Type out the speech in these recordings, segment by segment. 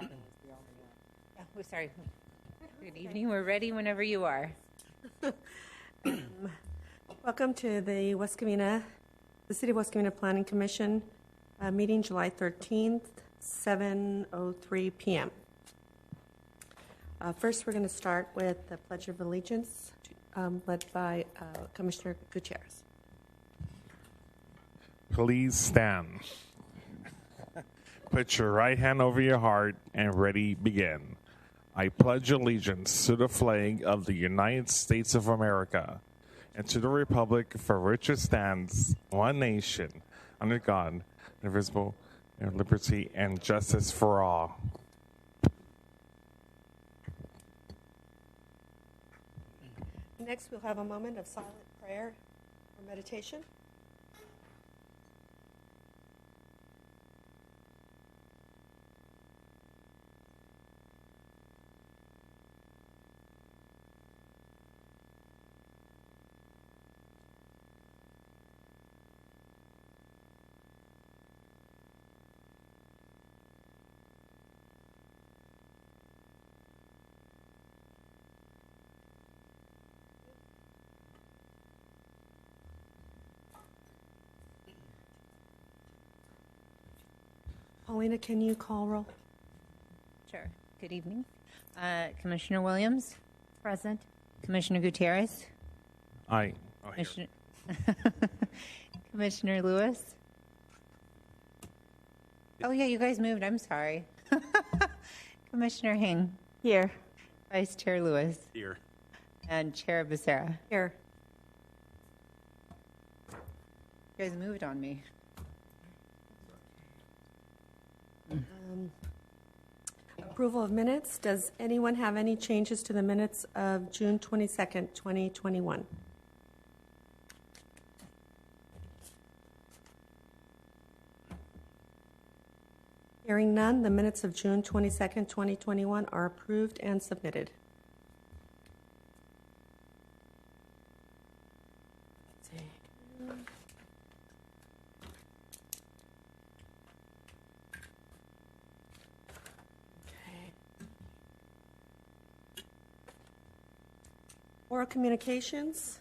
Gavin was the only one. Oh, sorry. Good evening. We're ready whenever you are. Welcome to the the City of West Covina Planning Commission meeting July 13th, 7:03 p.m. First, we're going to start with the Pledge of Allegiance, led by Commissioner Gutierrez. Please stand. Put your right hand over your heart and ready, begin. I pledge allegiance to the flag of the United States of America and to the republic for which it stands, one nation, under God, indivisible, and liberty and justice for all. Next, we'll have a moment of silent prayer or meditation. Paulina, can you call roll? Sure. Good evening. Commissioner Williams? Present. Commissioner Gutierrez? Aye. Commissioner Lewis? Oh, yeah, you guys moved. I'm sorry. Commissioner Hing? Here. Vice Chair Lewis? Here. And Chair Becerra? Here. You guys moved on me. Approval of minutes. Does anyone have any changes to the minutes of June 22nd, 2021? Hearing none, the minutes of June 22nd, 2021 are approved and submitted. Oral communications.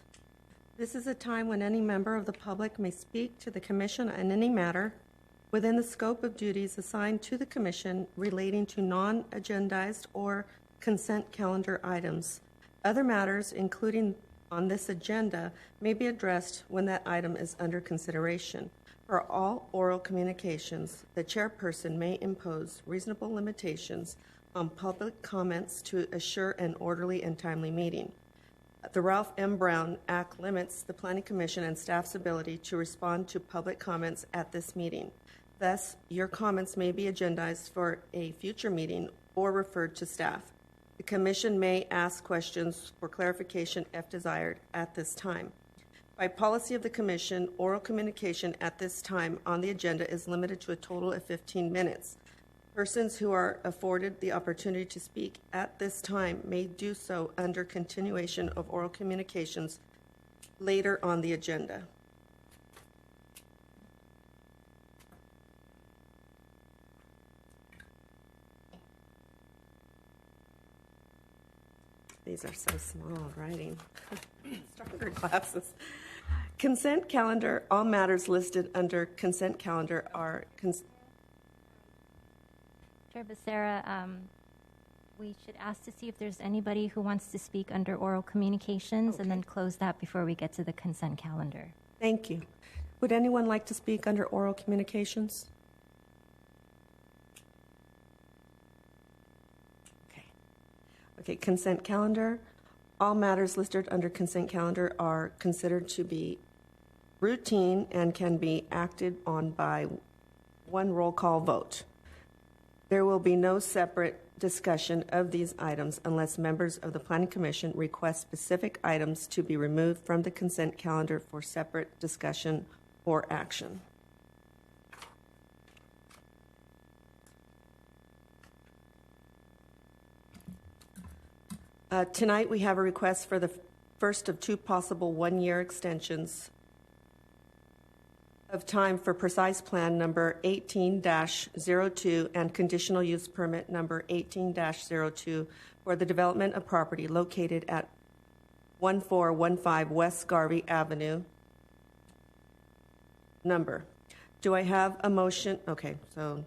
This is a time when any member of the public may speak to the Commission on any matter within the scope of duties assigned to the Commission relating to non-agendized or consent calendar items. Other matters, including on this agenda, may be addressed when that item is under consideration. For all oral communications, the chairperson may impose reasonable limitations on public comments to assure an orderly and timely meeting. The Ralph M. Brown Act limits the Planning Commission and staff's ability to respond to public comments at this meeting. Thus, your comments may be agendized for a future meeting or referred to staff. The Commission may ask questions for clarification if desired at this time. By policy of the Commission, oral communication at this time on the agenda is limited to a total of 15 minutes. Persons who are afforded the opportunity to speak at this time may do so under continuation of oral communications later on the agenda. These are so small writing. Stronger glasses. Consent calendar. All matters listed under consent calendar are Chair Becerra, we should ask to see if there's anybody who wants to speak under oral communications, and then close that before we get to the consent calendar. Thank you. Would anyone like to speak under oral communications? Okay, consent calendar. All matters listed under consent calendar are considered to be routine and can be acted on by one roll call vote. There will be no separate discussion of these items unless members of the Planning Commission request specific items to be removed from the consent calendar for separate discussion or action. Tonight we have a request for the first of two possible one-year extensions of time for precise plan number 18-02 and conditional use permit number 18-02 for the development of property located at 1415 West Garvey Avenue. Number. Do I have a motion? Okay, so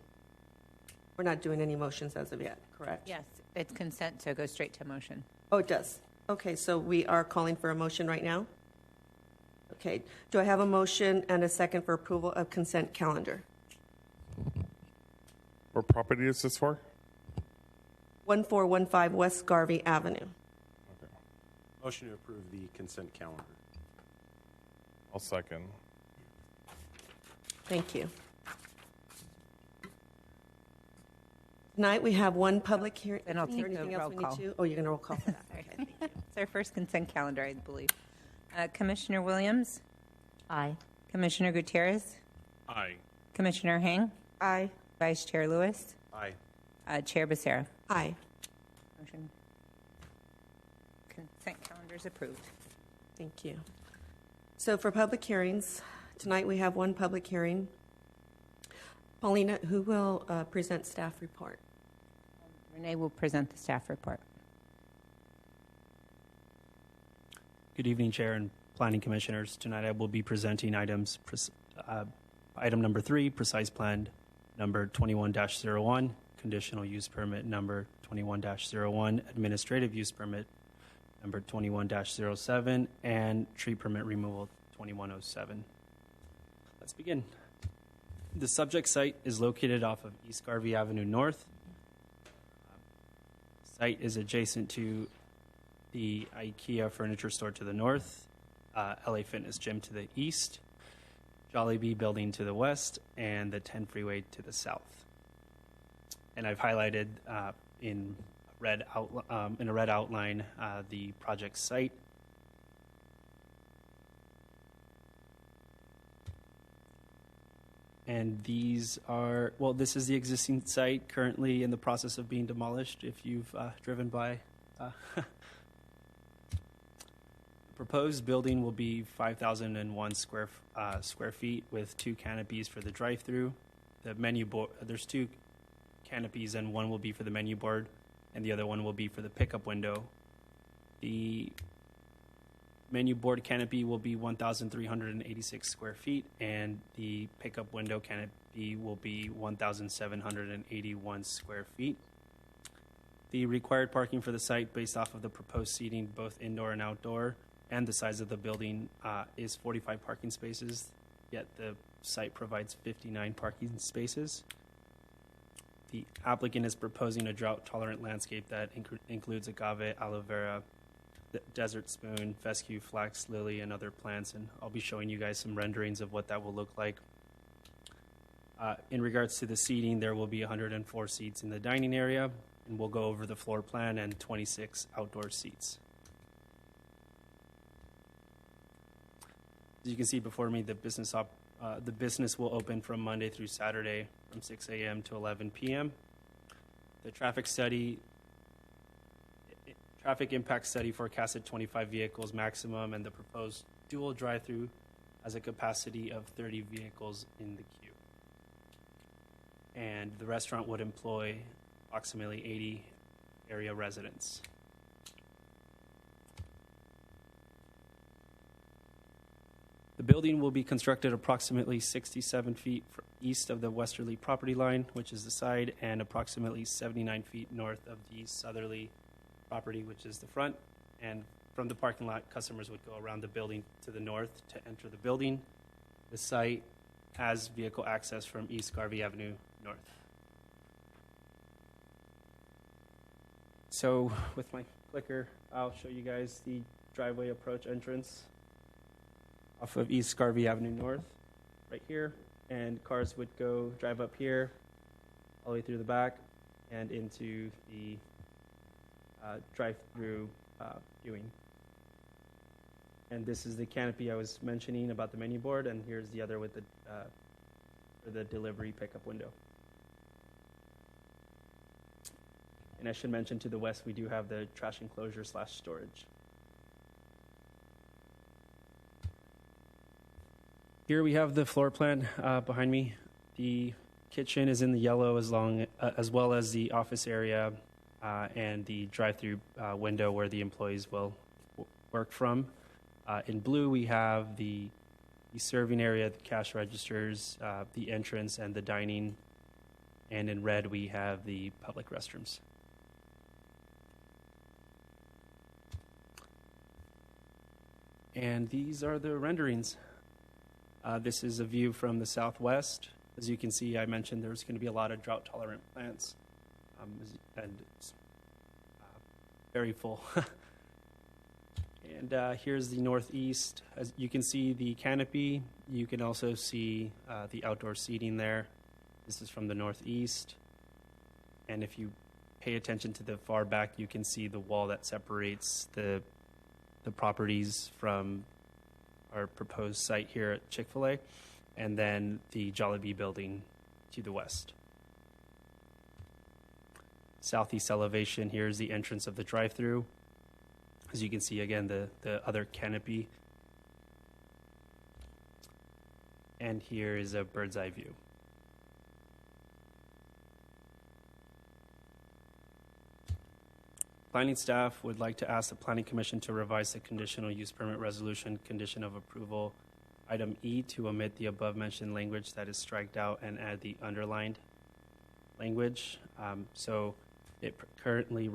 we're not doing any motions as of yet, correct? Yes, it's consent, so go straight to motion. Oh, it does. Okay, so we are calling for a motion right now? Okay. Do I have a motion and a second for approval of consent calendar? What property is this for? 1415 West Garvey Avenue. Okay. Motion to approve the consent calendar. I'll second. Thank you. Tonight, we have one public hearing. Then I'll Is there take the anything else roll we need call. to? Oh, you're going to roll call for that. Sorry. Okay, thank you. It's our first consent calendar, I believe. Commissioner Williams, Aye. Commissioner Gutierrez, Aye. Commissioner Hang, Aye. Vice Chair Lewis, Aye. Chair Becerra. Aye. Motion. Consent calendar is approved. Thank you. So for public hearings, tonight we have one public hearing. Paulina, who will present staff report? Renee will present the staff report. Good evening, Chair and Planning Commissioners. Tonight I will be presenting item number 3, precise plan number 21-01, conditional use permit number 21-01, administrative use permit number 21-07, and tree permit removal 2107. Let's begin. The subject site is located off of East Garvey Avenue North. Site is adjacent to the IKEA furniture store to the north, LA Fitness Gym to the east, Jollibee building to the west, and the 10 freeway to the south. And I've highlighted in a red outline the project site. And these are, well, this is the existing site currently in the process of being demolished if you've driven by. The proposed building will be 5,001 square feet with 2 canopies for the drive-through. The menu board, there's 2 canopies, and one will be for the menu board, and the other one will be for the pickup window. The menu board canopy will be 1,386 square feet, and the pickup window canopy will be 1,781 square feet. The required parking for the site based off of the proposed seating, both indoor and outdoor, and the size of the building is 45 parking spaces, yet the site provides 59 parking spaces. The applicant is proposing a drought-tolerant landscape that includes agave, aloe vera, desert spoon, fescue, flax, lily, and other plants, and I'll be showing you guys some renderings of what that will look like. In regards to the seating, there will be 104 seats in the dining area, and we'll go over the floor plan and 26 outdoor seats. As you can see before me, the business will open from Monday through Saturday from 6 a.m. to 11 p.m. The traffic impact study forecasted 25 vehicles maximum, and the proposed dual drive-through has a capacity of 30 vehicles in the queue. And the restaurant would employ approximately 80 area residents. The building will be constructed approximately 67 feet east of the westerly property line, which is the side, and approximately 79 feet north of the southerly property, which is the front. And from the parking lot, customers would go around the building to the north to enter the building. The site has vehicle access from East Garvey Avenue north. So with my clicker, I'll show you guys the driveway approach entrance off of East Garvey Avenue North, right here, and cars would drive up here, all the way through the back, and into the drive-through viewing. And this is the canopy I was mentioning about the menu board, and here's the other with the for the delivery pickup window. And I should mention to the west, we do have the trash enclosure / storage. Here we have the floor plan behind me. The kitchen is in the yellow as well as the office area and the drive-through window where the employees will work from. In blue, we have the serving area, the cash registers, the entrance, and the dining. And in red, we have the public restrooms. And these are the renderings. This is a view from the southwest. As you can see, I mentioned there's going to be a lot of drought-tolerant plants, and it's very full. And here's the northeast. As you can see the canopy. You can also see the outdoor seating there. This is from the northeast. And if you pay attention to the far back, you can see the wall that separates the properties from our proposed site here at Chick-Fil-A, and then the Jollibee building to the west. Southeast elevation, here's the entrance of the drive-through. As you can see, again, the other canopy. And here is a bird's eye view. Planning staff would like to ask the Planning Commission to revise the conditional use permit resolution condition of approval item E to omit the above mentioned language that is striked out and add the underlined language. So it currently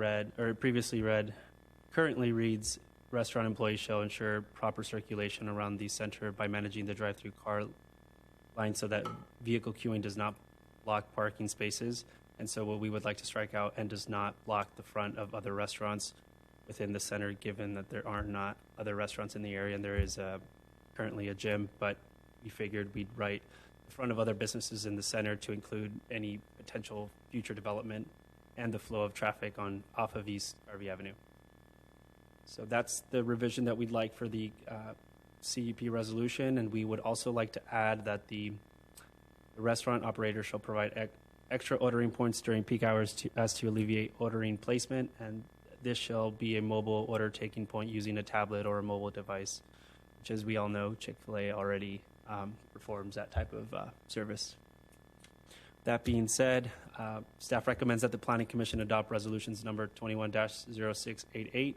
reads restaurant employees shall ensure proper circulation around the center by managing the drive-through car line so that vehicle queuing does not block parking spaces. And so what we would like to strike out and does not block the front of other restaurants within the center, given that there are not other restaurants in the area and there is currently a gym, but we figured we'd write the front of other businesses in the center to include any potential future development and the flow of traffic off of East Garvey Avenue. So that's the revision that we'd like for the CUP resolution, and we would also like to add that the restaurant operator shall provide extra ordering points during peak hours to alleviate ordering placement, and this shall be a mobile order taking point using a tablet or a mobile device, which, as we all know, Chick-fil-A already performs that type of service. That being said, staff recommends that the Planning Commission adopt resolutions number 21-0688,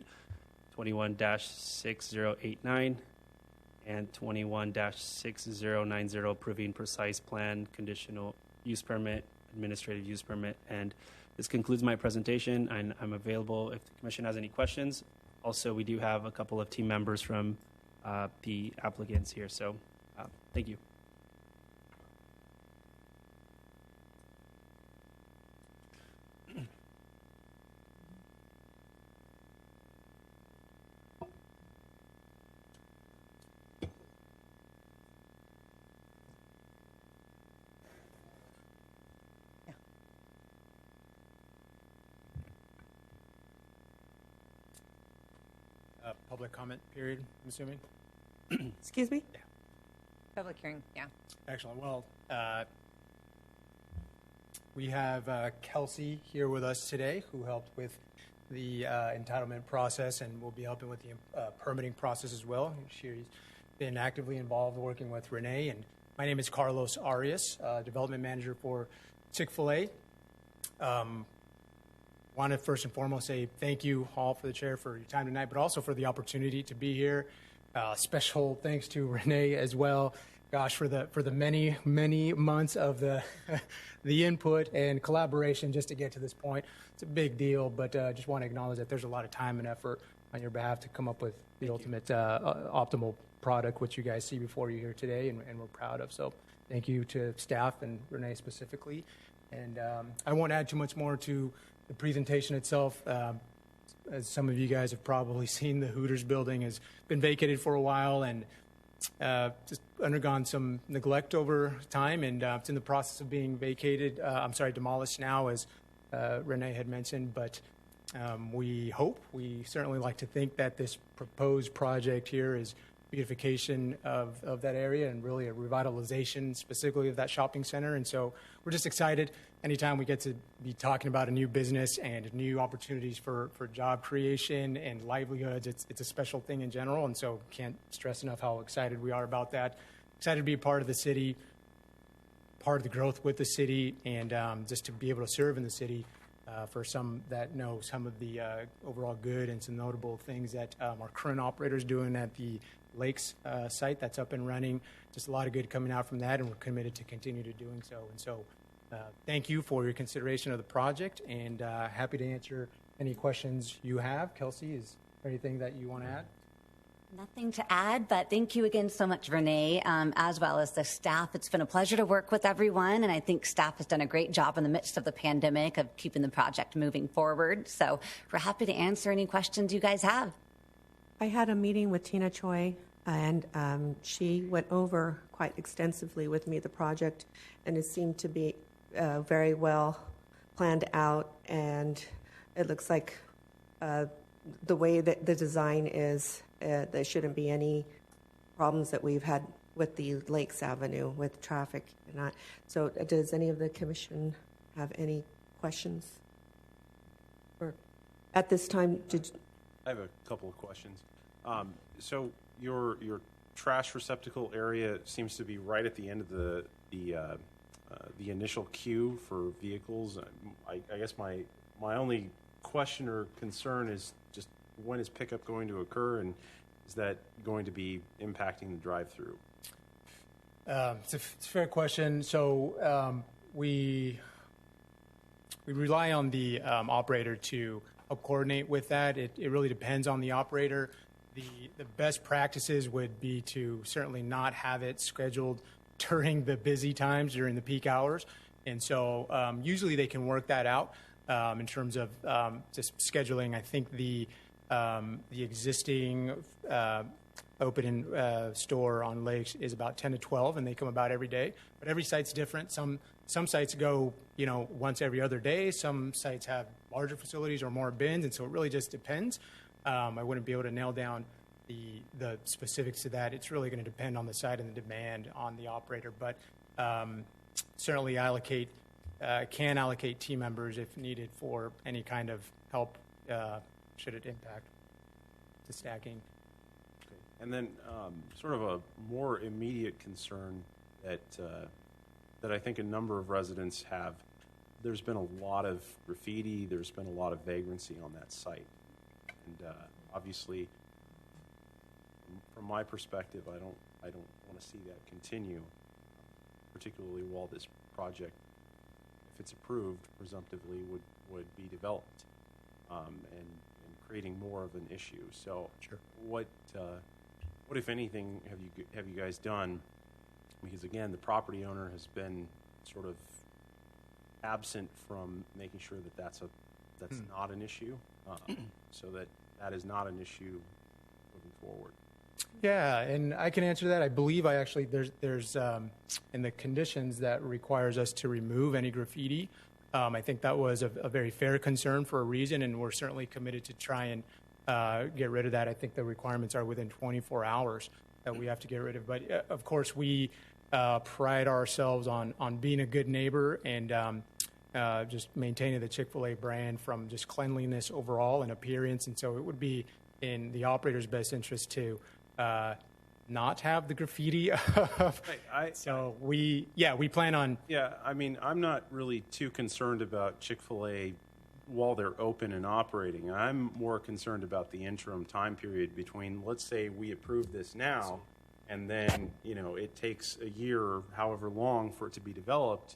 21-6089, and 21-6090, approving precise plan, conditional use permit, administrative use permit. And this concludes my presentation, and I'm available if the commission has any questions. Also, we do have a couple of team members from the applicants here, so thank you. Public comment period, I'm assuming? Excuse me? Public hearing, yeah. Excellent. Well, we have Kelsey here with us today, who helped with the entitlement process and will be helping with the permitting process as well. She's been actively involved working with Renee. And my name is Carlos Arias, development manager for Chick-fil-A. Want to first and foremost say thank you, Hall, for the chair, for your time tonight, but also for the opportunity to be here. Special thanks to Renee as well. Gosh, for the many months of the the input and collaboration just to get to this point. It's a big deal, but just want to acknowledge that there's a lot of time and effort on your behalf to come up with the ultimate optimal product, which you guys see before you here today, and we're proud of. So thank you to staff and Renee specifically. And I won't add too much more to the presentation itself. As some of you guys have probably seen, the Hooters building has been vacated for a while and just undergone some neglect over time, and it's in the process of being demolished now, as Renee had mentioned. But we certainly like to think that this proposed project here is beautification of that area and really a revitalization specifically of that shopping center. And so we're just excited anytime we get to be talking about a new business and new opportunities for job creation and livelihoods. It's a special thing in general, and so can't stress enough how excited we are about that. excited to be a part of the city, part of the growth with the city, and just to be able to serve in the city for some that know some of the overall good and some notable things that our current operators doing at the Lakes site that's up and running. Just a lot of good coming out from that, and we're committed to continue to doing so. And so thank you for your consideration of the project, and happy to answer any questions you have. Kelsey, is there anything that you want to add? Nothing to add, but thank you again so much, Renee, as well as the staff. It's been a pleasure to work with everyone, and I think staff has done a great job in the midst of the pandemic of keeping the project moving forward. So we're happy to answer any questions you guys have. I had a meeting with Tina Choi, and she went over quite extensively with me the project, and it seemed to be very well planned out, and it looks like the way that the design is, there shouldn't be any problems that we've had with the Lakes Avenue with traffic and that. So does any of the commission have any questions? Or at this time, I have a couple of questions. So your trash receptacle area seems to be right at the end of the initial queue for vehicles. I guess my only question or concern is just when is pickup going to occur, and is that going to be impacting the drive-through? It's a fair question. So we rely on the operator to help coordinate with that. It really depends on the operator. The best practices would be to certainly not have it scheduled during the busy times, during the peak hours. And so usually they can work that out in terms of just scheduling. I think the existing open store on Lakes is about 10 to 12, and they come about every day. But every site's different. Some sites go, once every other day. Some sites have larger facilities or more bins, and so it really just depends. I wouldn't be able to nail down the specifics to that. It's really going to depend on the site and the demand on the operator. But certainly can allocate team members if needed for any kind of help should it impact the stacking. Okay. And then sort of a more immediate concern that I think a number of residents have. There's been a lot of graffiti. There's been a lot of vagrancy on that site. And obviously, from my perspective, I don't want to see that continue, particularly while this project, if it's approved, presumptively would be developed, and creating more of an issue. So, sure. What if anything have you guys done? Because again, the property owner has been sort of absent from making sure that that's not an issue, so that is not an issue moving forward. Yeah, and I can answer that. I believe there's in the conditions that requires us to remove any graffiti. I think that was a very fair concern for a reason, and we're certainly committed to try and get rid of that. I think the requirements are within 24 hours that we have to get rid of. But of course, we pride ourselves on being a good neighbor and just maintaining the Chick-Fil-A brand from just cleanliness overall and appearance. And so it would be in the operator's best interest to not have the graffiti up. So we plan on. Yeah, I mean, I'm not really too concerned about Chick-fil-A while they're open and operating. I'm more concerned about the interim time period between, let's say we approve this now, and then, it takes a year or however long for it to be developed.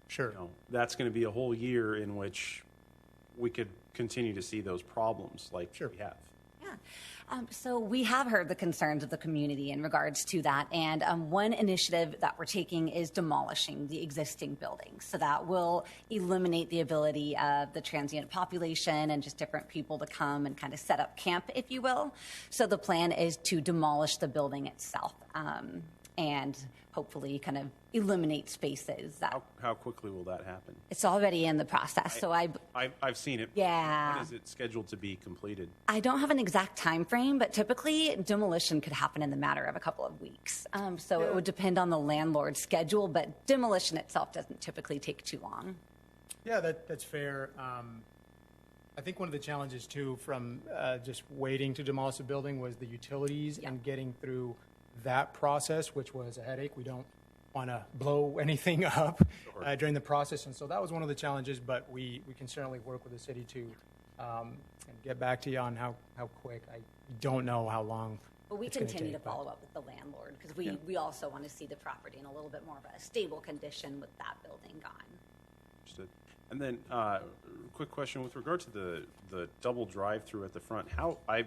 Sure. That's going to be a whole year in which we could continue to see those problems like we have. Yeah. So we have heard the concerns of the community in regards to that. And one initiative that we're taking is demolishing the existing buildings. So that will eliminate the ability of the transient population and just different people to come and kind of set up camp, if you will. So the plan is to demolish the building itself and hopefully kind of eliminate spaces. How quickly will that happen? It's already in the process. I've seen it. Yeah. When is it scheduled to be completed? I don't have an exact time frame, but typically demolition could happen in the matter of a couple of weeks. It would depend on the landlord's schedule, but demolition itself doesn't typically take too long. Yeah, that's fair. I think one of the challenges too from just waiting to demolish a building was the utilities and getting through that process, which was a headache. We don't want to blow anything up during the process, and so that was one of the challenges. But we can certainly work with the city to and get back to you on how quick. I don't know how long. But we it's gonna continue take, to follow up with the landlord because we also want to see the property in a little bit more of a stable condition with that building gone. Understood. And then, quick question with regard to the double drive-through at the front. How I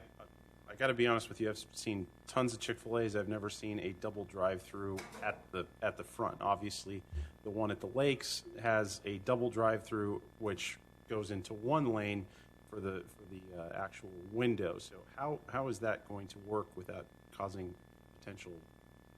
got to be honest with you, I've seen tons of Chick-Fil-A's. I've never seen a double drive-through at the front. Obviously, the one at the Lakes has a double drive-through which goes into one lane for the actual window. So how is that going to work without causing potential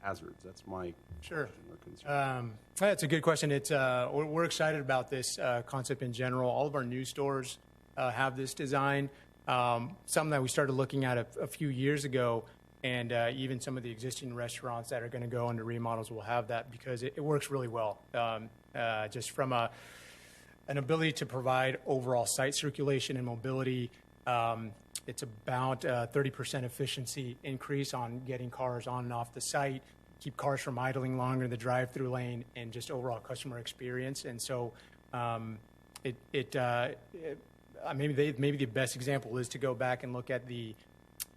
hazards? That's my Sure. question or concern. That's a good question. It's we're excited about this concept in general. All of our new stores have this design. Something that we started looking at a few years ago, and even some of the existing restaurants that are going to go into remodels will have that because it works really well. Just from an ability to provide overall site circulation and mobility. It's about 30% efficiency increase on getting cars on and off the site, keep cars from idling longer in the drive-through lane, and just overall customer experience. And so maybe the best example is to go back and look at the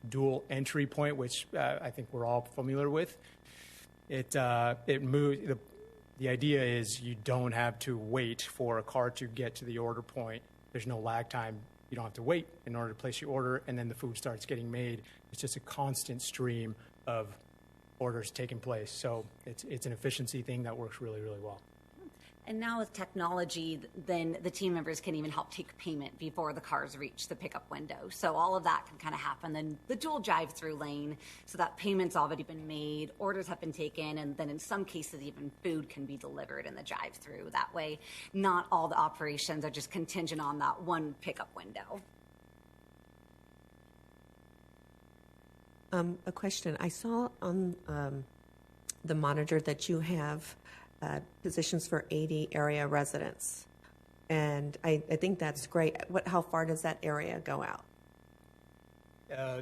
dual entry point, which I think we're all familiar with. It moves. The idea is you don't have to wait for a car to get to the order point. There's no lag time. You don't have to wait in order to place your order, and then the food starts getting made. It's just a constant stream of orders taking place. So it's an efficiency thing that works really, really well. And now with technology, then the team members can even help take payment before the cars reach the pickup window. So all of that can kind of happen. Then the dual drive-through lane, so that payment's already been made, orders have been taken, and then in some cases even food can be delivered in the drive-through. That way, not all the operations are just contingent on that one pickup window. A question. I saw on the monitor that you have positions for 80 area residents, and I think that's great. How far does that area go out?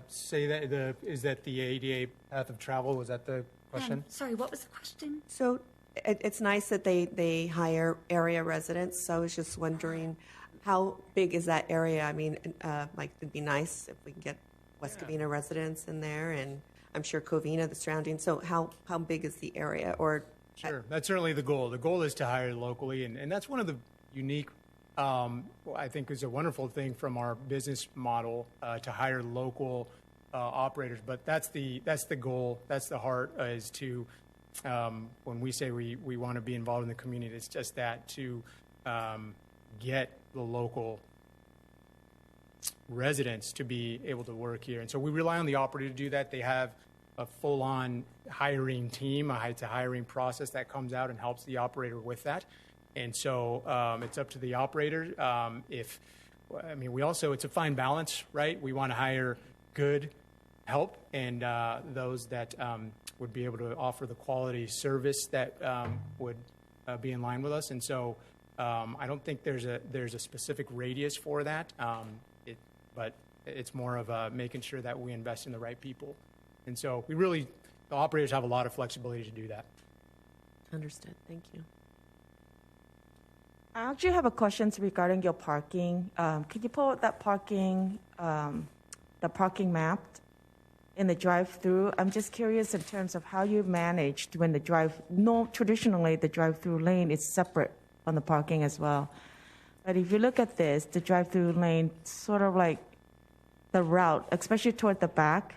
Say that is that the ADA path of travel? Was that the question? Sorry, what was the question? So it's nice that they hire area residents. So I was just wondering, how big is that area? I mean, like it'd be nice if we can get West Covina residents in there, and I'm sure Covina, the surrounding. So how big is the area? Or Sure, that's certainly the goal. The goal is to hire locally, and that's one of the unique, I think is a wonderful thing from our business model, to hire local operators. But that's the goal, that's the heart, is to, when we say we want to be involved in the community, it's just that, to get the local residents to be able to work here. And so we rely on the operator to do that. They have a full-on hiring team. It's a hiring process that comes out and helps the operator with that. And so it's up to the operator. It's a fine balance, right? We want to hire good help and those that would be able to offer the quality service that would be in line with us. And so I don't think there's a specific radius for that, but it's more of making sure that we invest in the right people. And so the operators have a lot of flexibility to do that. Understood. Thank you. I actually have a question regarding your parking. Could you pull out that parking map in the drive-through? I'm just curious in terms of how you managed when traditionally the drive-through lane is separate on the parking as well. But if you look at this, the drive-through lane, sort of like the route, especially toward the back,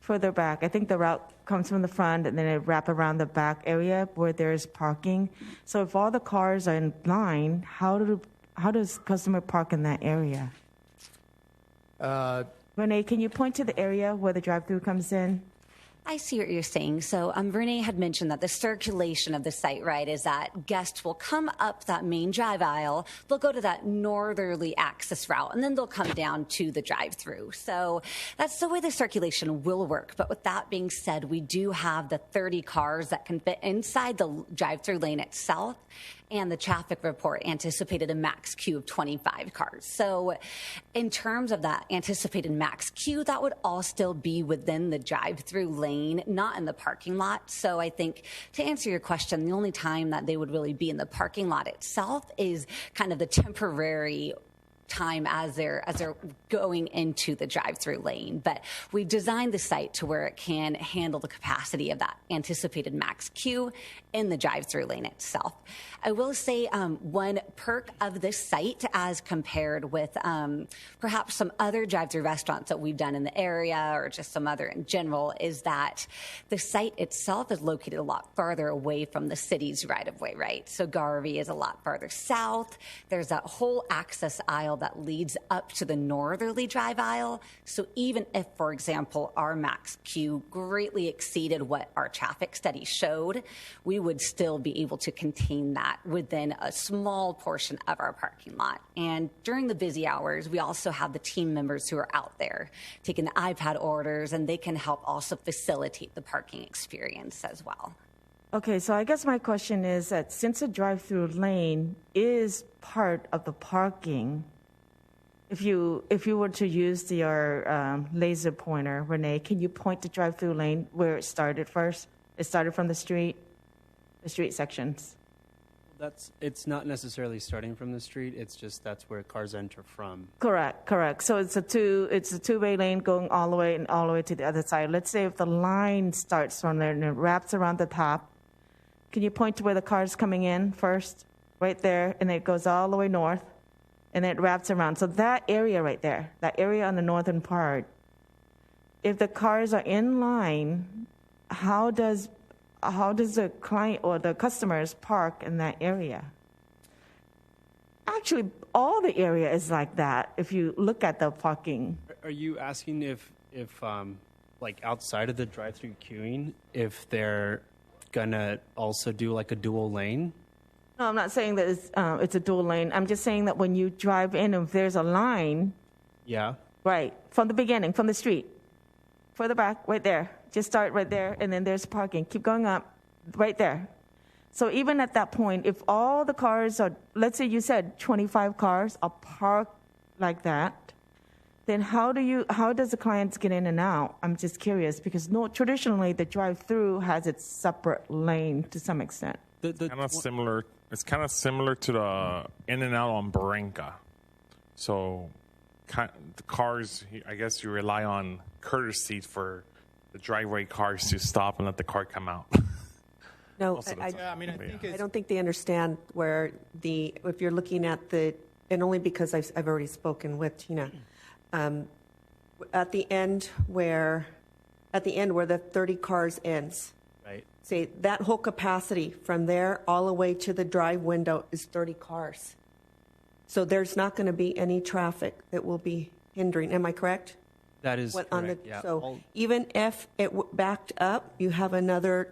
further back. I think the route comes from the front and then it wraps around the back area where there's parking. So if all the cars are in line, how does customer park in that area? Renee, can you point to the area where the drive-through comes in? I see what you're saying. So Renee had mentioned that the circulation of the site, right, is that guests will come up that main drive aisle, they'll go to that northerly access route, and then they'll come down to the drive-through. So that's the way the circulation will work. But with that being said, we do have the 30 cars that can fit inside the drive-through lane itself. and the traffic report anticipated a max queue of 25 cars. So in terms of that anticipated max queue, that would all still be within the drive-through lane, not in the parking lot. So I think to answer your question, the only time that they would really be in the parking lot itself is kind of the temporary time as they're going into the drive-through lane. But we've designed the site to where it can handle the capacity of that anticipated max queue in the drive-through lane itself. I will say one perk of this site as compared with perhaps some other drive-through restaurants that we've done in the area or just some other in general is that the site itself is located a lot farther away from the city's right-of-way, right? So Garvey is a lot farther south. There's that whole access aisle that leads up to the northerly drive aisle. So even if, for example, our max queue greatly exceeded what our traffic study showed, we would still be able to contain that within a small portion of our parking lot. And during the busy hours, we also have the team members who are out there taking the iPad orders, and they can help also facilitate the parking experience as well. Okay, so I guess my question is that since a drive-through lane is part of the parking, if you were to use your laser pointer, Renee, can you point the drive-through lane where it started first? It started from the street sections. It's not necessarily starting from the street. It's just that's where cars enter from. Correct. So it's a two-way lane going all the way to the other side. Let's say if the line starts from there and it wraps around the top, can you point to where the car's coming in first? Right there, and it goes all the way north, and it wraps around. So that area right there, that area on the northern part, if the cars are in line, how does the client or the customers park in that area? Actually, all the area is like that if you look at the parking. Are you asking if like outside of the drive-through queuing, if they're gonna also do like a dual lane? No, I'm not saying that it's a dual lane. I'm just saying that when you drive in, if there's a line, Yeah. right, from the beginning, from the street, further back, right there. Just start right there, and then there's parking. Keep going up, right there. So even at that point, if all the cars are, let's say you said 25 cars are parked like that, then how does the clients get in and out? I'm just curious, because traditionally the drive-through has its separate lane to some extent. It's kind of similar to the in and out on Barranca. So the cars, I guess you rely on courtesy for the driveway cars to stop and let the car come out. No, I think I don't think they understand where if you're looking at and only because I've already spoken with Tina, at the end where the 30 cars ends. Right. Say that whole capacity from there all the way to the drive window is 30 cars. So there's not going to be any traffic that will be hindering. Am I correct? That is correct. Yeah. So even if it backed up, you have another,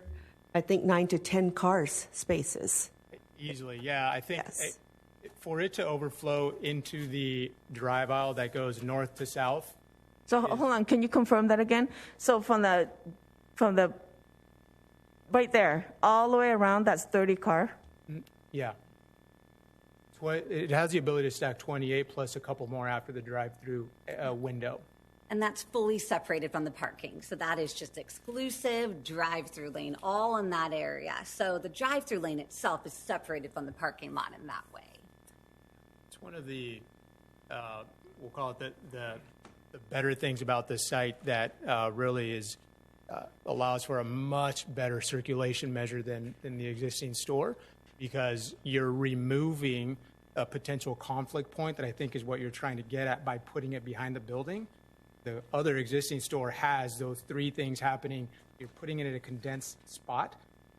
I think, 9 to 10 cars spaces. Easily, yeah. I think Yes. for it to overflow into the drive aisle that goes north to south. So hold on, can you confirm that again? So from the right there, all the way around, that's 30 car? Yeah. It has the ability to stack 28 plus a couple more after the drive-through window. And that's fully separated from the parking. So that is just exclusive drive-through lane, all in that area. So the drive-through lane itself is separated from the parking lot in that way. It's one of the, we'll call it the better things about this site that really allows for a much better circulation measure than the existing store, because you're removing a potential conflict point that I think is what you're trying to get at by putting it behind the building. The other existing store has those three things happening. You're putting it in a condensed spot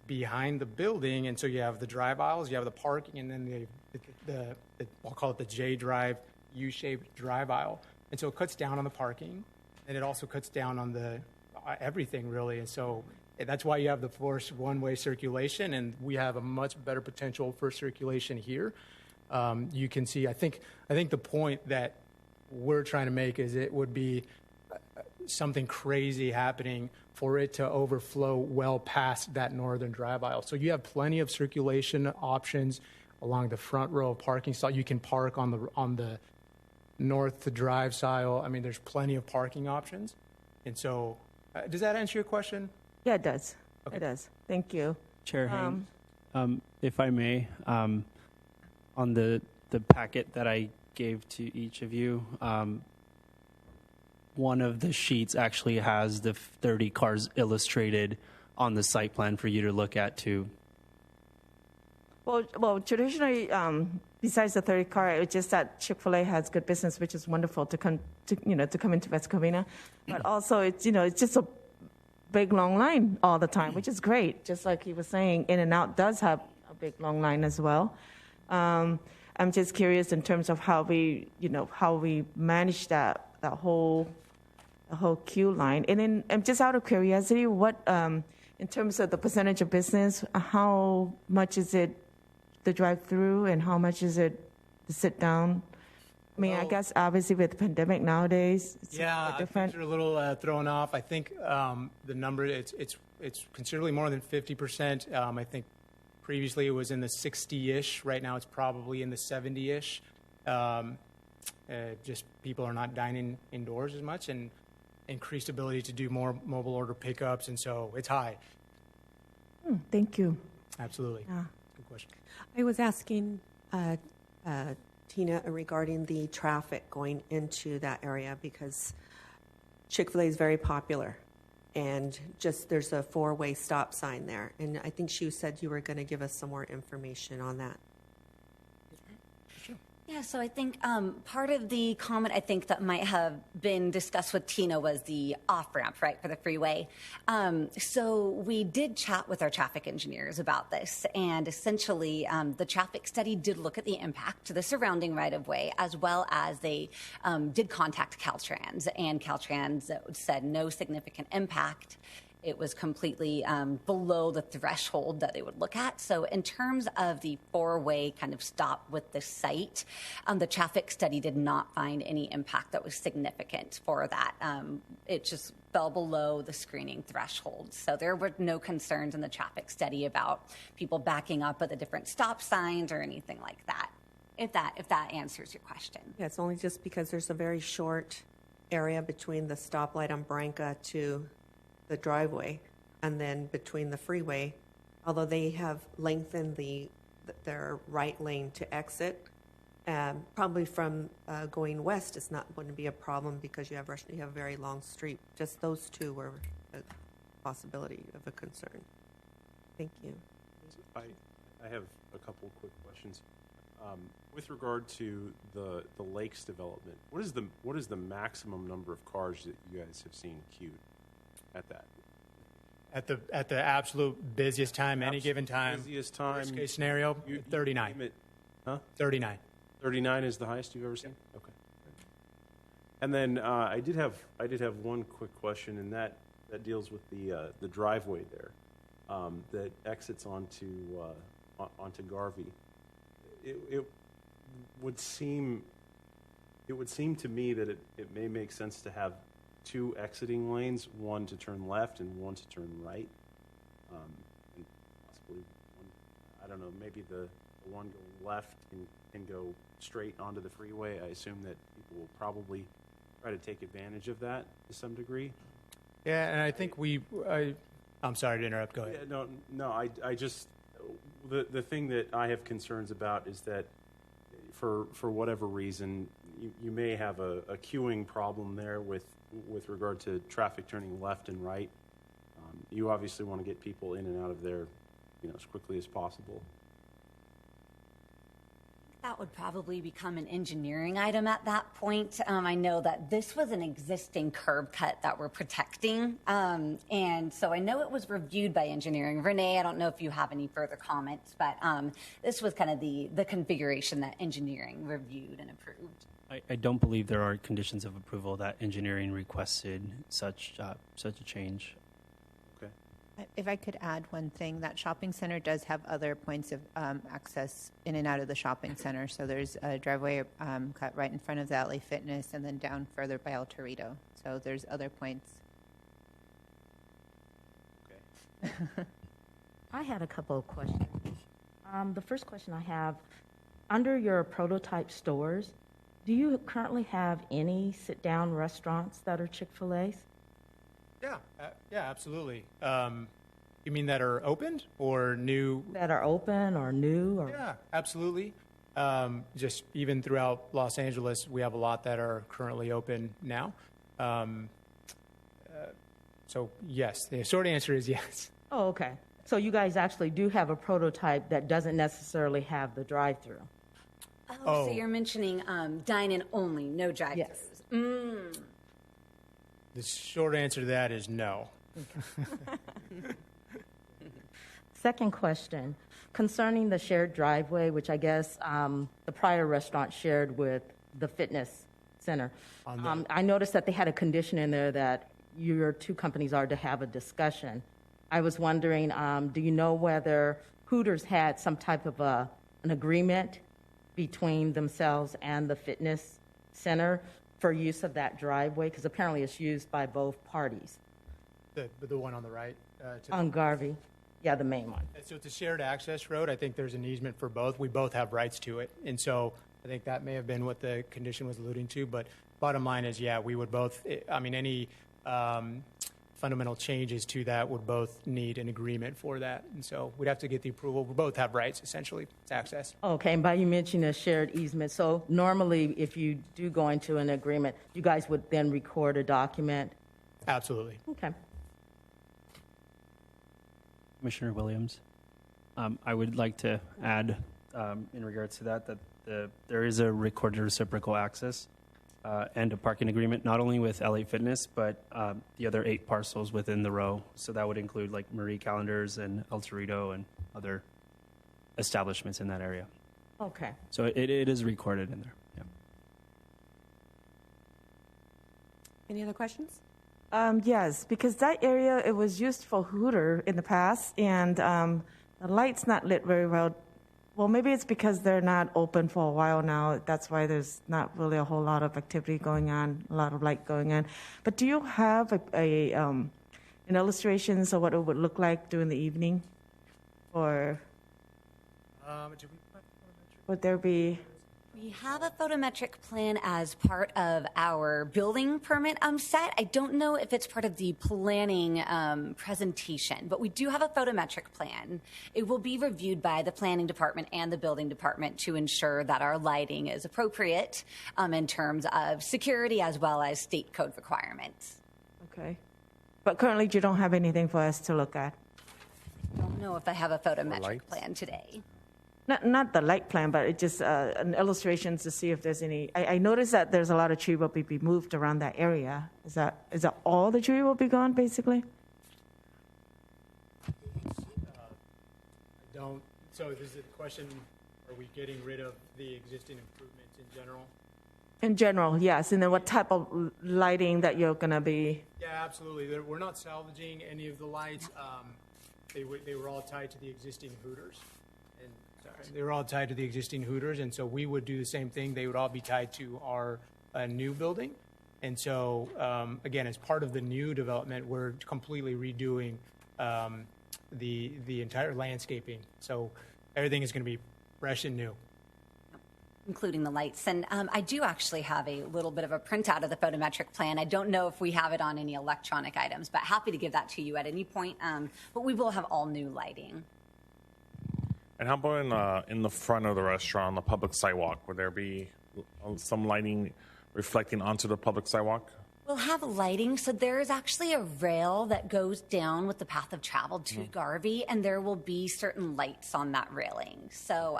behind the building, and so you have the drive aisles, you have the parking, and then the I'll call it the J drive, U-shaped drive aisle. And so it cuts down on the parking, and it also cuts down on the everything really. And so that's why you have the forced one-way circulation, and we have a much better potential for circulation here. You can see, I think the point that we're trying to make is it would be something crazy happening for it to overflow well past that northern drive aisle. So you have plenty of circulation options along the front row of parking stall. You can park on the north to drive side. I mean, there's plenty of parking options. And so, does that answer your question? Yeah, it does. Okay. It does. Thank you. Chair Haynes, if I may, on the packet that I gave to each of you, one of the sheets actually has the 30 cars illustrated on the site plan for you to look at too. Well, traditionally, besides the 30 car, it's just that Chick-Fil-A has good business, which is wonderful to come into West Covina. But also, it's just a big long line all the time, which is great. Just like he was saying, In-N-Out does have a big long line as well. I'm just curious in terms of how we manage that whole queue line. And then, just out of curiosity, what in terms of the percentage of business, how much is it the drive-through, and how much is it the sit-down? I mean, I guess obviously with the pandemic nowadays, it's different. Things are a little thrown off. I think the number it's considerably more than 50%. I think previously it was in the 60-ish. Right now it's probably in the 70-ish. Just people are not dining indoors as much, and increased ability to do more mobile order pickups, and so it's high. Thank you. Absolutely. Good question. I was asking Tina regarding the traffic going into that area, because Chick-fil-A is very popular, and just there's a 4-way stop sign there. And I think you said you were going to give us some more information on that. Yeah, so I think part of the comment I think that might have been discussed with Tina was the off-ramp, right, for the freeway. So we did chat with our traffic engineers about this, and essentially the traffic study did look at the impact to the surrounding right-of-way, as well as they did contact Caltrans, and Caltrans said no significant impact. It was completely below the threshold that they would look at. So in terms of the 4-way kind of stop with the site, the traffic study did not find any impact that was significant for that. It just fell below the screening threshold. So there were no concerns in the traffic study about people backing up at the different stop signs or anything like that, if that answers your question. Yeah, it's only just because there's a very short area between the stoplight on Branca to the driveway, and then between the freeway, although they have lengthened their right lane to exit, probably from going west, it's not going to be a problem because you have a very long street. Just those two were a possibility of a concern. Thank you. I have a couple quick questions. With regard to the lakes development, what is the maximum number of cars that you guys have seen queued at that? At the absolute busiest time, any given time. Busiest time. Worst case scenario, 39. 39. 39 is the highest you've ever seen? Yeah. Okay. And then I did have one quick question, and that deals with the driveway there that exits onto Garvey. It would seem to me that it may make sense to have 2 exiting lanes, one to turn left and one to turn right. And possibly one, I don't know, maybe the one going left can go straight onto the freeway. I assume that people will probably try to take advantage of that to some degree. Yeah, and I think I'm sorry to interrupt. Go ahead. Yeah, no. I just the thing that I have concerns about is that for whatever reason you may have a queuing problem there with regard to traffic turning left and right. You obviously want to get people in and out of there, as quickly as possible. That would probably become an engineering item at that point. I know that this was an existing curb cut that we're protecting. And so I know it was reviewed by engineering. Renee, I don't know if you have any further comments, but this was kind of the configuration that engineering reviewed and approved. I don't believe there are conditions of approval that engineering requested such a change. If I could add one thing, that shopping center does have other points of access in and out of the shopping center. So there's a driveway cut right in front of the LA Fitness and then down further by El Torito. So there's other points. Okay. I had a couple of questions. The first question I have, under your prototype stores, do you currently have any sit-down restaurants that are Chick-fil-A's? Yeah, absolutely. You mean that are opened or new? That are open or new? Or... Yeah, absolutely. Just even throughout Los Angeles, we have a lot that are currently open now. So yes, the short answer is yes. Oh, okay. So you guys actually do have a prototype that doesn't necessarily have the drive-through? So you're mentioning dine-in only, no drive-thrus. Yes. The short answer to that is no. Second question, concerning the shared driveway, which I guess the prior restaurant shared with the fitness center. I noticed that they had a condition in there that your two companies are to have a discussion. I was wondering, do you know whether Hooters had some type of an agreement between themselves and the fitness center for use of that driveway? Because apparently it's used by both parties. The one on the right? On Garvey. Yeah, the main one. So it's a shared access road. I think there's an easement for both. We both have rights to it. And so I think that may have been what the condition was alluding to. But bottom line is, yeah, we would both, I mean, any fundamental changes to that would both need an agreement for that. And so we'd have to get the approval. We both have rights, essentially, to access. Okay, and by you mentioning a shared easement, so normally if you do go into an agreement, you guys would then record a document? Absolutely. Okay. Commissioner Williams, I would like to add in regards to that there is a recorded reciprocal access and a parking agreement, not only with LA Fitness, but the other 8 parcels within the row. So that would include like Marie Callender's and El Torito and other establishments in that area. Okay. So it is recorded in there. Yeah. Any other questions? Yes, because that area, it was used for Hooter in the past, and the light's not lit very well. Well, maybe it's because they're not open for a while now. That's why there's not really a whole lot of activity going on, a lot of light going on. But do you have an illustrations of what it would look like during the evening? Or would there be... We have a photometric plan as part of our building permit set. I don't know if it's part of the planning presentation, but we do have a photometric plan. It will be reviewed by the planning department and the building department to ensure that our lighting is appropriate in terms of security as well as state code requirements. Okay. But currently you don't have anything for us to look at? I don't know if I have a photometric plan today. Not the light plan, but it just an illustration to see if there's any. I noticed that there's a lot of tree will be moved around that area. Is that all the tree will be gone, basically? I don't. So this is the question, are we getting rid of the existing improvements in general? In general, yes. And then what type of lighting that you're going to be? Yeah, absolutely. We're not salvaging any of the lights. They were all tied to the existing Hooters. They were all tied to the existing Hooters, and so we would do the same thing. They would all be tied to our new building. And so, again, as part of the new development, we're completely redoing the entire landscaping. So everything is going to be fresh and new. Including the lights. And I do actually have a little bit of a printout of the photometric plan. I don't know if we have it on any electronic items, but happy to give that to you at any point. But we will have all new lighting. And how about in the front of the restaurant, on the public sidewalk? Would there be some lighting reflecting onto the public sidewalk? We'll have lighting. So there is actually a rail that goes down with the path of travel to Garvey, and there will be certain lights on that railing. So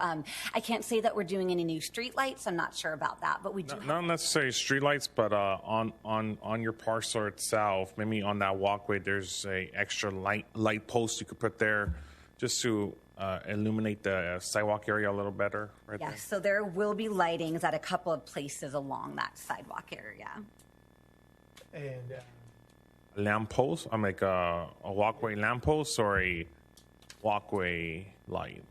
I can't say that we're doing any new street lights. I'm not sure about that, but we do. Not necessarily street lights, but on your parcel itself, maybe on that walkway, there's a extra light post you could put there just to illuminate the sidewalk area a little better. Right Yes, there. so there will be lightings at a couple of places along that sidewalk area. And Lamp post? I'm like a walkway lamp post or a walkway light?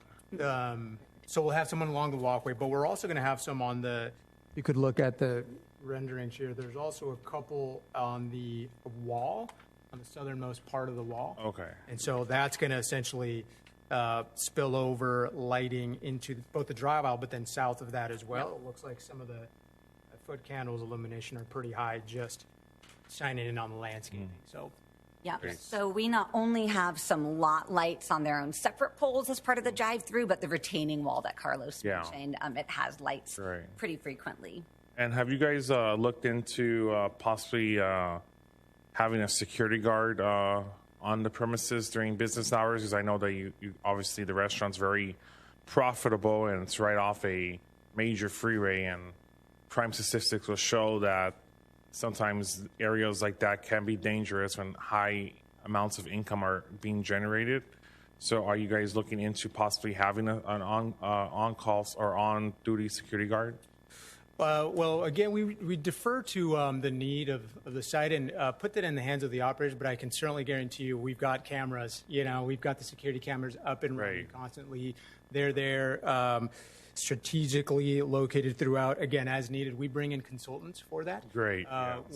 so we'll have someone along the walkway, but we're also going to have some on the. You could look at the renderings here. There's also a couple on the wall, on the southernmost part of the wall. Okay. And so that's going to essentially spillover lighting into both the drive aisle, but then south of that as well. It looks like some of the foot candles illumination are pretty high, just shining in on the landscaping. So. Yeah, so we not only have some lot lights on their own separate poles as part of the drive-through, but the retaining wall that Carlos mentioned, it has lights pretty frequently. And have you guys looked into possibly having a security guard on the premises during business hours? Because I know that you obviously the restaurant's very profitable and it's right off a major freeway, and crime statistics will show that sometimes areas like that can be dangerous when high amounts of income are being generated. So are you guys looking into possibly having an on-call or on-duty security guard? Well, again, we defer to the need of the site and put that in the hands of the operators, but I can certainly guarantee you we've got cameras. We've got the security cameras up and running constantly. They're there. Strategically located throughout, again, as needed. We bring in consultants for that. Great.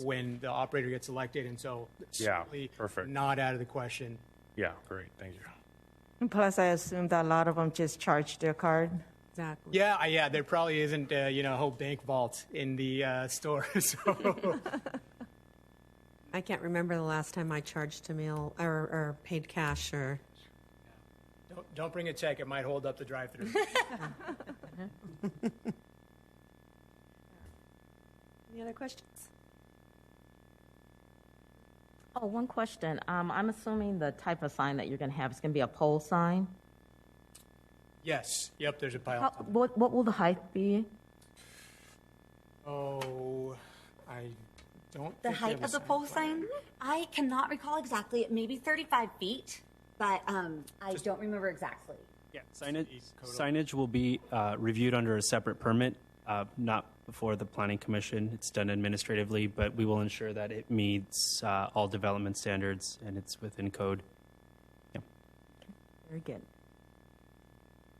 When the operator gets selected, and so certainly perfect. Not out of the question. Yeah, great. Thank you. And plus, I assume that a lot of them just charge their card. Exactly. Yeah. There probably isn't a whole bank vault in the store. So I can't remember the last time I charged a meal or paid cash or. Don't bring a check. It might hold up the drive-through. Any other questions? Oh, one question. I'm assuming the type of sign that you're going to have is going to be a pole sign. Yes. Yep. There's a pile. What will the height be? Oh, I don't. The height of the pole sign, I cannot recall exactly. It may be 35 feet. But I don't remember exactly. Yeah, signage will be reviewed under a separate permit, not before the Planning Commission. It's done administratively, but we will ensure that it meets all development standards and it's within code. Yeah. Very good.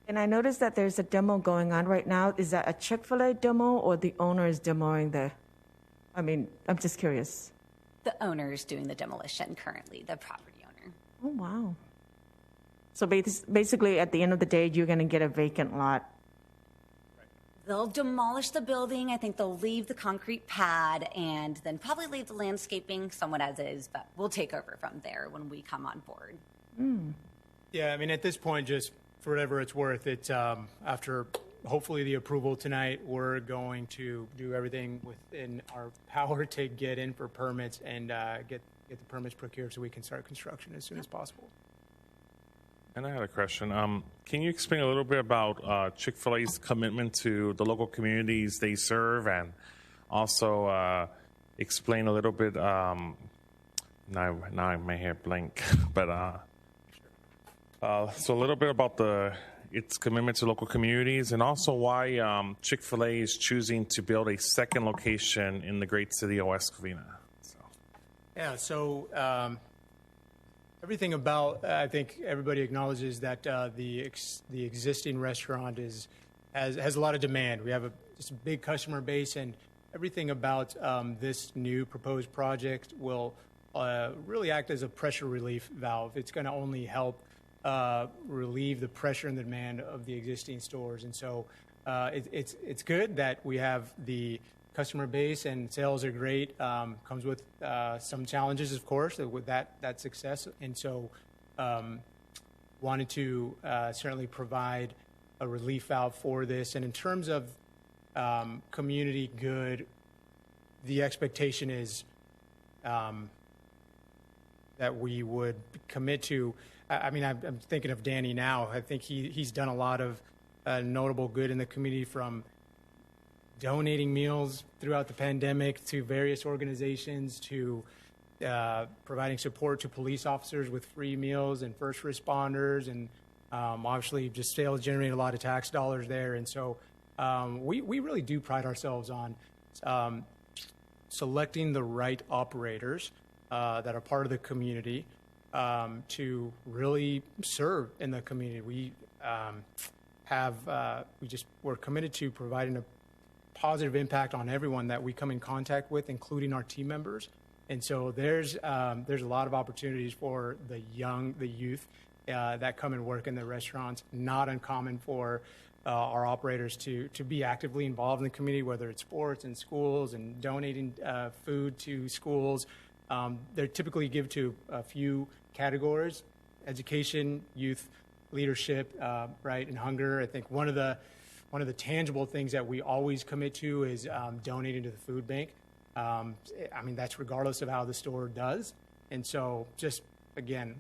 And I noticed that there's a demo going on right now. Is that a Chick-Fil-A demo or the owner is demoing the? I mean, I'm just curious. The owner is doing the demolition currently, the property owner. Oh, wow. So basically, at the end of the day, you're going to get a vacant lot. They'll demolish the building. I think they'll leave the concrete pad and then probably leave the landscaping somewhat as is, but we'll take over from there when we come on board. Yeah, I mean, at this point, just for whatever it's worth, it's after hopefully the approval tonight, we're going to do everything within our power to get in for permits and get the permits procured so we can start construction as soon as possible. And I had a question. Can you explain a little bit about Chick-fil-A's commitment to the local communities they serve, and also explain a little bit, now I may have blank, but so a little bit about its commitment to local communities, and also why Chick-fil-A is choosing to build a second location in the great city of West Covina. Yeah, so everything about, I think everybody acknowledges that the existing restaurant has a lot of demand. We have just a big customer base, and everything about this new proposed project will really act as a pressure relief valve. It's going to only help relieve the pressure and the demand of the existing stores. And so it's good that we have the customer base and sales are great. Comes with some challenges, of course, with that success. And so wanted to certainly provide a relief valve for this. And in terms of community good, the expectation is that we would commit to. I mean, I'm thinking of Danny now. I think he's done a lot of notable good in the community, from donating meals throughout the pandemic to various organizations, to providing support to police officers with free meals and first responders, and obviously just sales generate a lot of tax dollars there. And so we really do pride ourselves on selecting the right operators that are part of the community to really serve in the community. We're committed to providing a positive impact on everyone that we come in contact with, including our team members. And so there's a lot of opportunities for the youth, that come and work in the restaurants. Not uncommon for our operators to be actively involved in the community, whether it's sports and schools and donating food to schools. They're typically give to a few categories: education, youth, leadership, right, and hunger. I think one of the tangible things that we always commit to is donating to the food bank. I mean, that's regardless of how the store does. And so just, again,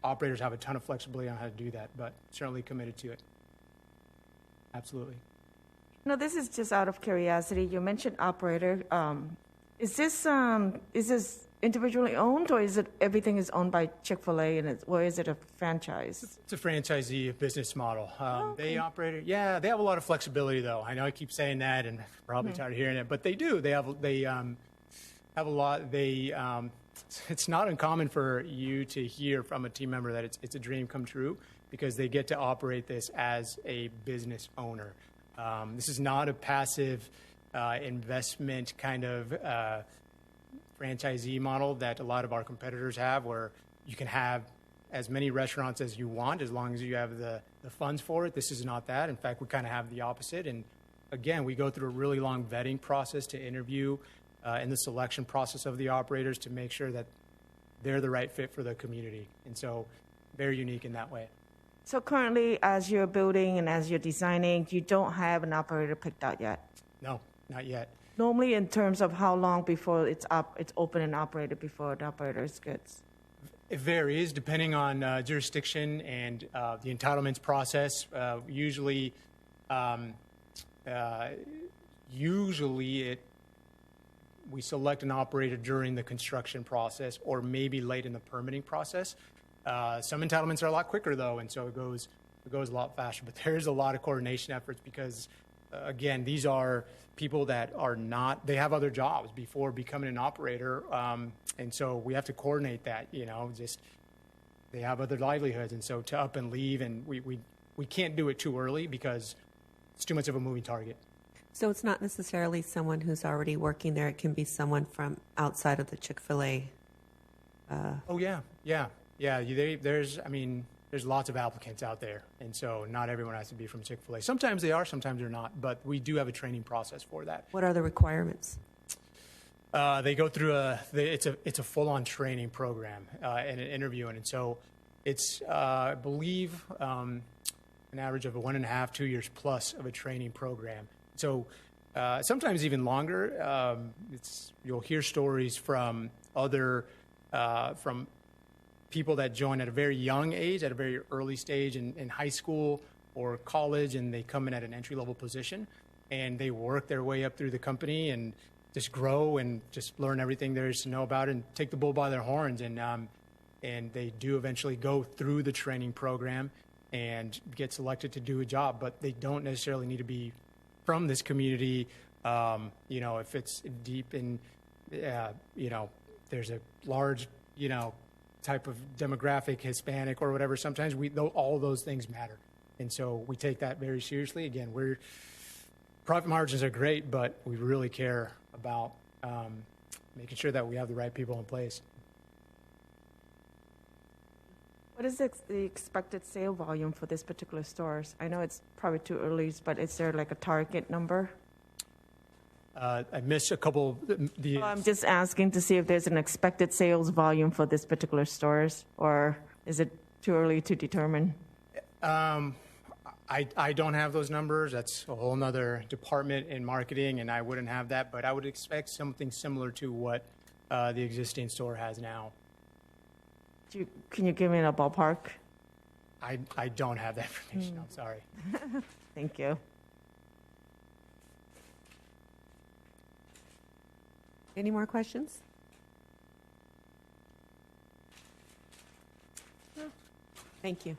operators have a ton of flexibility on how to do that, but certainly committed to it. Absolutely. No, this is just out of curiosity. You mentioned operator. Is this individually owned, or is it everything is owned by Chick-fil-A, or is it a franchise? It's a franchisee business model. Okay. They operate it. Yeah, they have a lot of flexibility, though. I know I keep saying that, and probably tired of hearing it, but they do. They have a lot. It's not uncommon for you to hear from a team member that it's a dream come true, because they get to operate this as a business owner. This is not a passive investment kind of franchisee model that a lot of our competitors have, where you can have as many restaurants as you want as long as you have the funds for it. This is not that. In fact, we kind of have the opposite. And again, we go through a really long vetting process to interview in the selection process of the operators to make sure that they're the right fit for the community. And so very unique in that way. So currently, as you're building and as you're designing, you don't have an operator picked out yet? No, not yet. Normally, in terms of how long before it's open and operated before the operator gets? It varies depending on jurisdiction and the entitlements process. Usually we select an operator during the construction process, or maybe late in the permitting process. Some entitlements are a lot quicker, though, and so it goes a lot faster. But there's a lot of coordination efforts because, again, these are people that are not, they have other jobs before becoming an operator, and so we have to coordinate that, just they have other livelihoods, and so to up and leave, and we can't do it too early because it's too much of a moving target. So it's not necessarily someone who's already working there. It can be someone from outside of the Chick-fil-A. Oh, yeah. There's lots of applicants out there, and so not everyone has to be from Chick-fil-A. Sometimes they are, sometimes they're not, but we do have a training process for that. What are the requirements? They go through it's a full-on training program and an interviewing, and so it's I believe an average of 1.5, 2 years plus of a training program. So sometimes even longer. You'll hear stories from from people that join at a very young age, at a very early stage in high school or college, and they come in at an entry-level position, and they work their way up through the company and just grow and just learn everything there is to know about it and take the bull by their horns. And they do eventually go through the training program and get selected to do a job, but they don't necessarily need to be from this community. If it's deep in, there's a large, type of demographic, Hispanic or whatever, sometimes all those things matter. And so we take that very seriously. Again, profit margins are great, but we really care about making sure that we have the right people in place. What is the expected sale volume for this particular stores? I know it's probably too early, but is there like a target number? I missed a couple. I'm just asking to see if there's an expected sales volume for this particular stores, or is it too early to determine? I don't have those numbers. That's a whole nother department in marketing, and I wouldn't have that. But I would expect something similar to what the existing store has now. Can you give me a ballpark? I don't have that information. I'm sorry. Thank you. Any more questions? No. Thank you.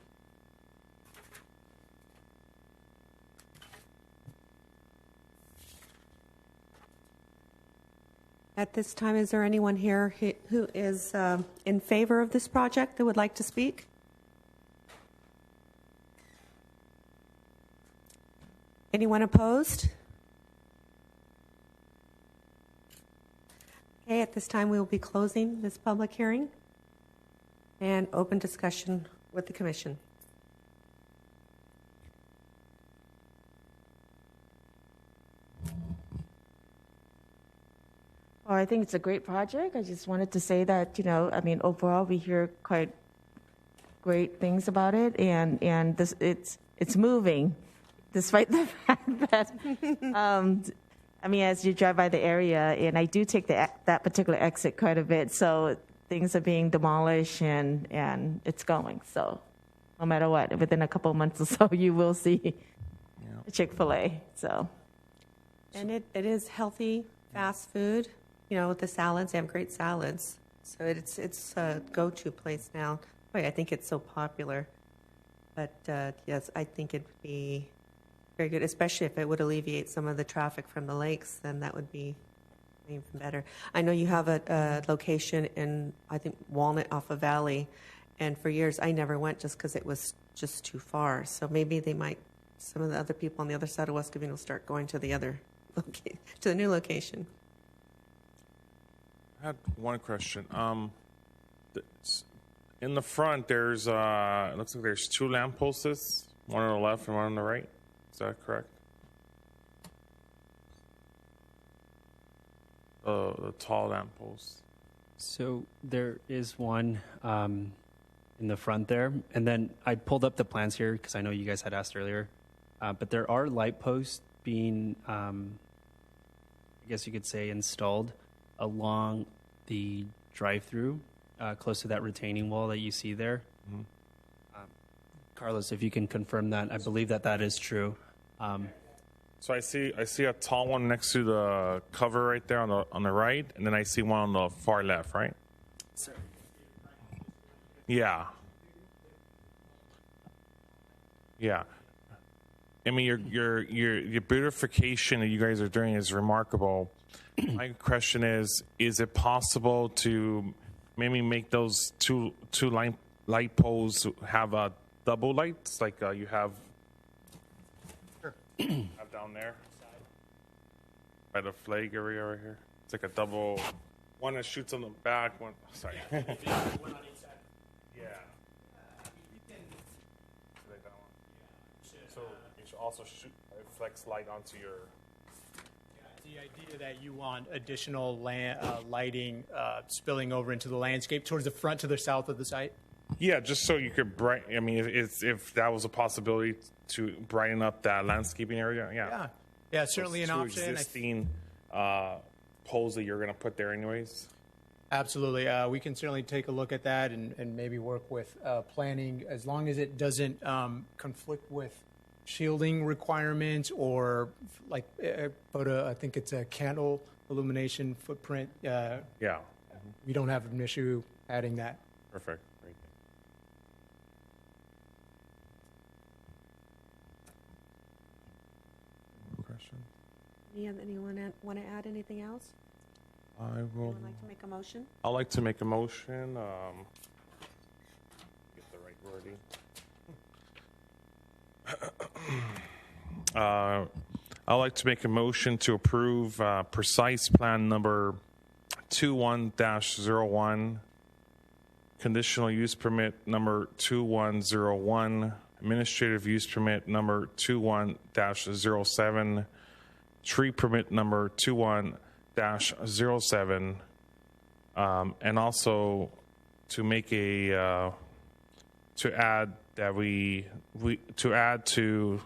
At this time, is there anyone here who is in favor of this project that would like to speak? Anyone opposed? Okay, at this time, we will be closing this public hearing and open discussion with the commission? Well, I think it's a great project. I just wanted to say that, I mean, overall, we hear quite great things about it, and this, it's moving, despite the fact that, I mean, as you drive by the area, and I do take that particular exit quite a bit, so things are being demolished, and it's going. So no matter what, within a couple of months or so, you will see Chick-Fil-A. So, And it is healthy, fast food. With the salads, they have great salads. So it's a go-to place now. Boy, I think it's so popular. But yes, I think it'd be very good, especially if it would alleviate some of the traffic from the lakes, then that would be even better. I know you have a location in, I think, Walnut off of Valley. And for years, I never went just because it was just too far. So maybe some of the other people on the other side of West Covina will start going to the to the new location. I had one question. In the front, there's it looks like there's 2 lampposts, one on the left and one on the right. Is that correct? The tall lampposts. So there is one in the front there, and then I pulled up the plans here because I know you guys had asked earlier, but there are light posts being, I guess you could say, installed along the drive-through, close to that retaining wall that you see there. Mm-hmm. Carlos, if you can confirm that, I believe that is true. So I see a tall one next to the cover right there on the right, and then I see one on the far left, right? Sir. Yeah. Yeah. I mean, your beautification that you guys are doing is remarkable. My question is it possible to maybe make those two light poles have double lights like you have? Sure. Have down there by the flag area right here. It's like a double, one that shoots on the back, one. Sorry. One on each side. Yeah. Like that one. So you should also shoot reflects light onto your. The idea that you want additional lighting spilling over into the landscape towards the front to the south of the site? Yeah, just so you could I mean, if that was a possibility to brighten up that landscaping area, yeah. Yeah, certainly an Two option. existing poles that you're going to put there anyways. Absolutely. We can certainly take a look at that and maybe work with planning as long as it doesn't conflict with shielding requirements or like I think it's a candle illumination footprint. Yeah. We don't have an issue adding that. Perfect. Great. Question? Anyone want to add anything else? I will. Anyone like to make a motion? I'd like to make a motion. Get the right wording. I'd like to make a motion to approve precise plan number 21-01, conditional use permit number 2101, administrative use permit number 21-07, tree permit number 21-07, and also to make to add that to add to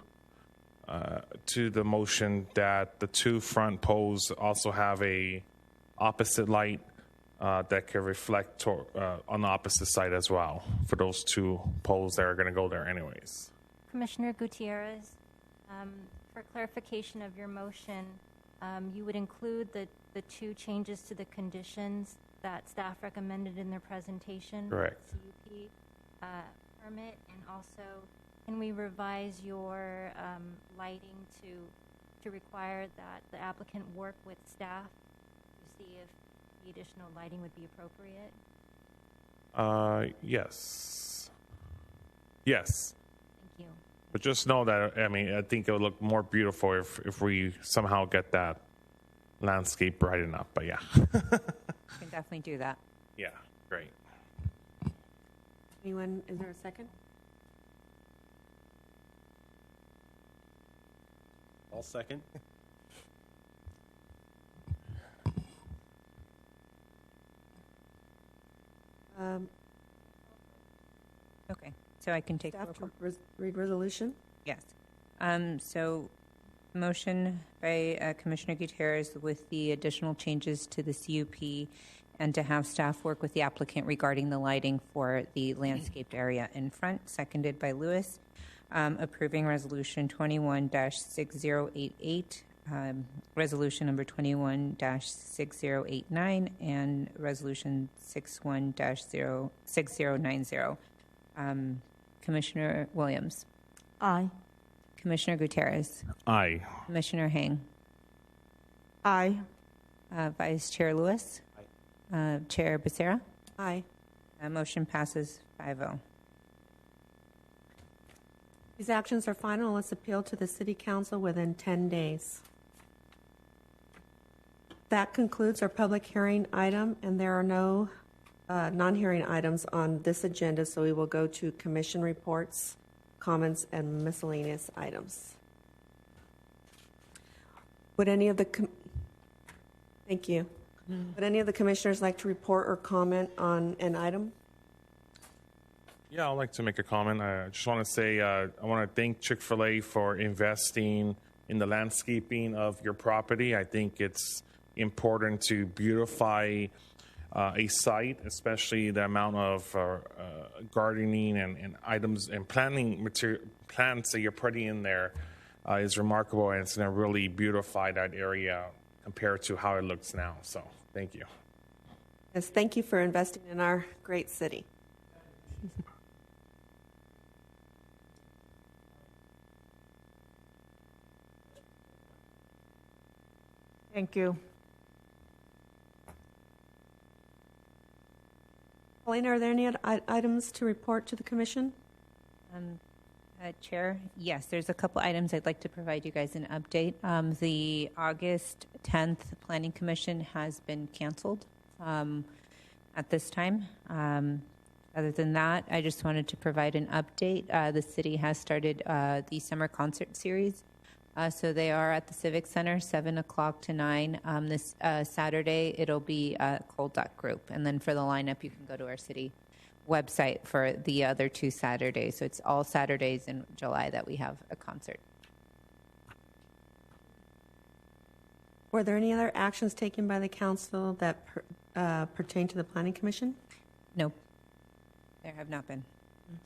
the motion that the 2 front poles also have a opposite light that can reflect on the opposite side as well for those 2 poles that are going to go there anyways. Commissioner Gutierrez, for clarification of your motion, you would include the 2 changes to the conditions that staff recommended in their presentation. Correct. CUP permit, and also can we revise your lighting to require that the applicant work with staff to see if the additional lighting would be appropriate? Yes. Yes. Thank you. But just know that, I mean, I think it would look more beautiful if we somehow get that landscape brighten up. But yeah. You can definitely do that. Yeah, great. Anyone, is there a second? I'll second. Okay, so I can take roll Staff call. to read resolution? Yes. So, motion by Commissioner Gutierrez with the additional changes to the CUP and to have staff work with the applicant regarding the lighting for the landscaped area in front, seconded by Lewis. Approving Resolution 21-6088, Resolution number 21-6089, and Resolution 61-6090. Commissioner Williams. Aye. Commissioner Gutierrez. Aye. Commissioner Hang. Aye. Vice Chair Lewis. Chair Becerra. Aye. Motion passes 5-0. These actions are final unless appealed to the City Council within 10 days. That concludes our public hearing item, and there are no non-hearing items on this agenda, so we will go to commission reports, comments, and miscellaneous items. Would any of the thank you. Would any of the commissioners like to report or comment on an item? Yeah, I'd like to make a comment. I just want to say I want to thank Chick-Fil-A for investing in the landscaping of your property. I think it's important to beautify a site, especially the amount of gardening and items and planting material plants that you're putting in there is remarkable, and it's going to really beautify that area compared to how it looks now. So, thank you. Yes, thank you for investing in our great city. Thank you. Pauline, are there any other items to report to the commission? Chair, yes, there's a couple items I'd like to provide you guys an update. The August 10th Planning Commission has been canceled at this time. Other than that, I just wanted to provide an update. The city has started the summer concert series. So they are at the Civic Center, 7 o'clock to 9. This Saturday, it'll be Cold Duck Group. And then for the lineup, you can go to our city website for the other 2 Saturdays. So it's all Saturdays in July that we have a concert. Were there any other actions taken by the council that pertain to the Planning Commission? No, there have not been.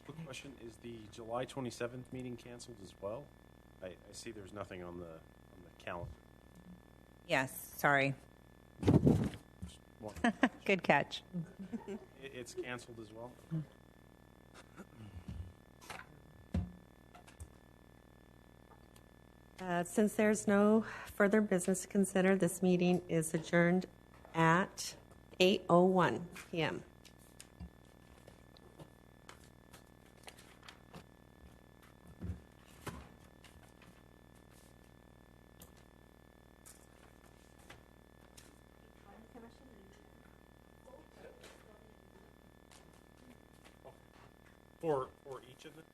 Quick question, is the July 27th meeting canceled as well? I see there's nothing on the calendar. Yes, sorry. One. Good catch. It's canceled as well? Since there's no further business to consider, this meeting is adjourned at 8:01 p.m. For each of them?